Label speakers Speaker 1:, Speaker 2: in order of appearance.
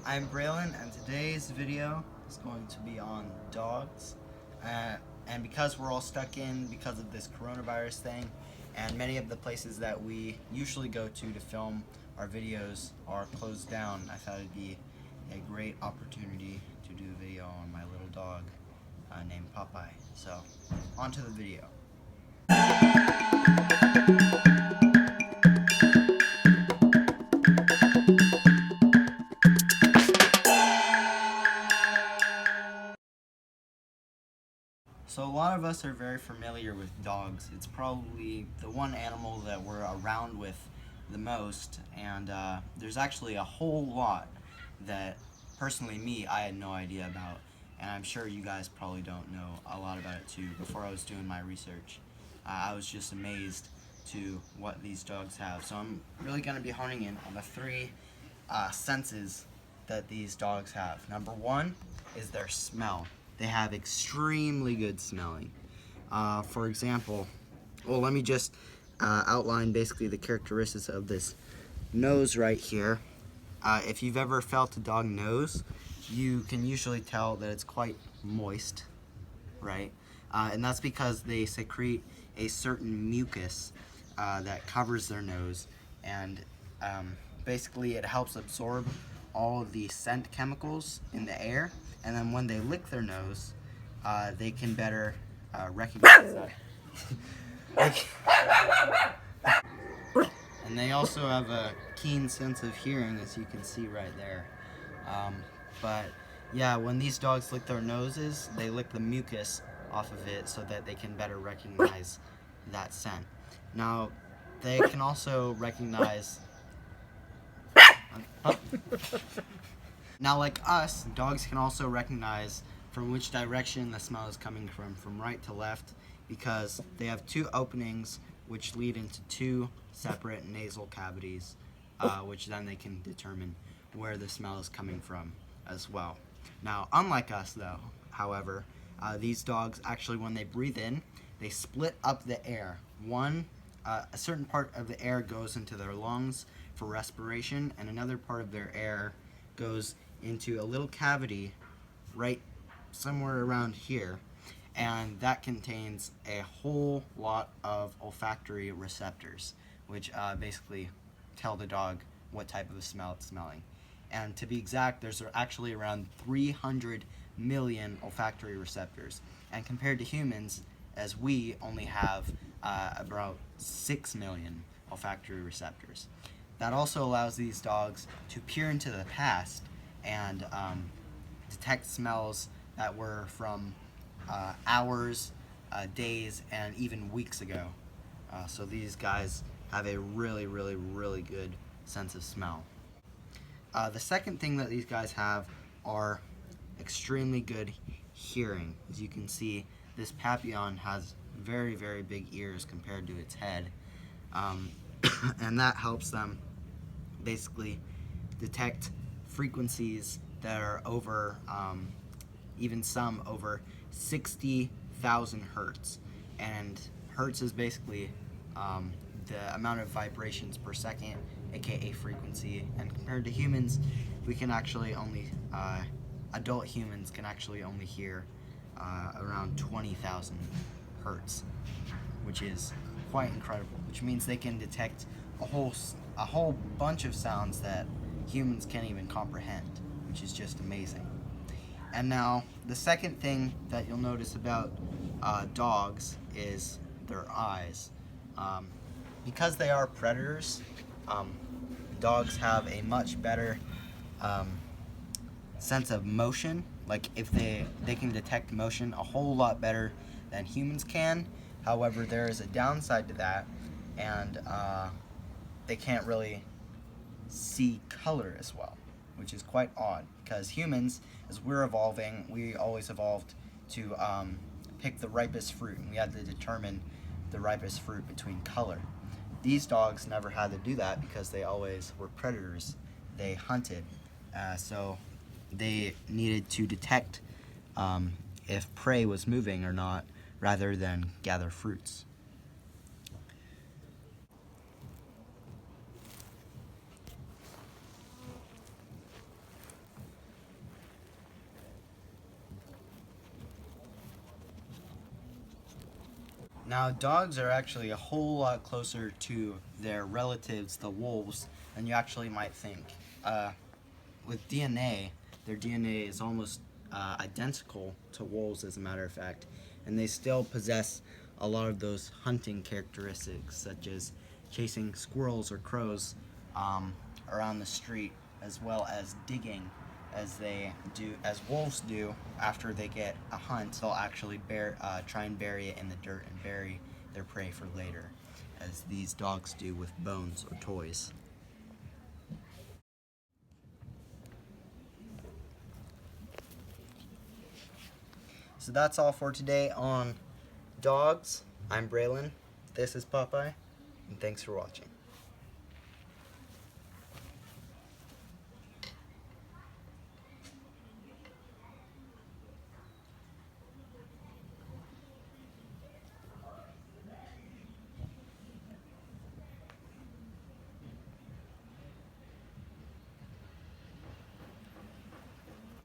Speaker 1: I'm Braylon, and today's video is going to be on dogs. And because we're all stuck in because of this coronavirus thing, and many of the places that we usually go to film our videos are closed down, I thought it'd be a great opportunity to do a video on my little dog named Popeye. So, on to the video. So a lot of us are very familiar with dogs. It's probably the one animal that we're around with the most, and there's actually a whole lot that, personally me, I had no idea about, and I'm sure you guys probably don't know a lot about it too. Before I was doing my research, I was just amazed to what these dogs have. So I'm really going to be honing in on the three senses that these dogs have. Number one is their smell. They have extremely good smelling. For example, well, let me just outline basically the characteristics of this nose right here. If you've ever felt a dog nose, you can usually tell that it's quite moist, right? And that's because they secrete a certain mucus that covers their nose, and basically it helps absorb all of the scent chemicals in the air, and then when they lick their nose, they can better recognize that. And they also have a keen sense of hearing, as you can see right there. But yeah, when these dogs lick their noses, they lick the mucus off of it so that they can better recognize that scent. Now, they can also recognize... Now, like us, dogs can also recognize from which direction the smell is coming from right to left, because they have two openings which lead into two separate nasal cavities, which then they can determine where the smell is coming from as well. Now, unlike us though, however, these dogs actually, when they breathe in, they split up the air. A certain part of the air goes into their lungs for respiration, and another part of their air goes into a little cavity right somewhere around here, and that contains a whole lot of olfactory receptors, which basically tell the dog what type of a smell it's smelling. And to be exact, there's actually around 300 million olfactory receptors, and compared to humans, as we only have about 6 million olfactory receptors. That also allows these dogs to peer into the past and detect smells that were from hours, days, and even weeks ago. So these guys have a really, really, really good sense of smell. The second thing that these guys have are extremely good hearing. As you can see, this Papillon has very, very big ears compared to its head. And that helps them basically detect frequencies that are over, even some over 60,000 hertz. And hertz is basically the amount of vibrations per second, aka frequency. And compared to humans, we can actually only, adult humans can actually only hear around 20,000 hertz, which is quite incredible, which means they can detect a whole bunch of sounds that humans can't even comprehend, which is just amazing. And now, the second thing that you'll notice about dogs is their eyes. Because they are predators, dogs have a much better sense of motion. Like, if they can detect motion a whole lot better than humans can. However, there is a downside to that, and they can't really see color as well, which is quite odd, because humans, as we're evolving, we always evolved to pick the ripest fruit, and we had to determine the ripest fruit between color. These dogs never had to do that because they always were predators. They hunted, so they needed to detect if prey was moving or not, rather than gather fruits. Now, dogs are actually a whole lot closer to their relatives, the wolves, than you actually might think. With DNA, their DNA is almost identical to wolves, as a matter of fact, and they still possess a lot of those hunting characteristics, such as chasing squirrels or crows around the street, as well as digging, as wolves do after they get a hunt. They'll actually try and bury it in the dirt and bury their prey for later, as these dogs do with bones or toys. So that's all for today on dogs. I'm Braylon. This is Popeye, and thanks for watching.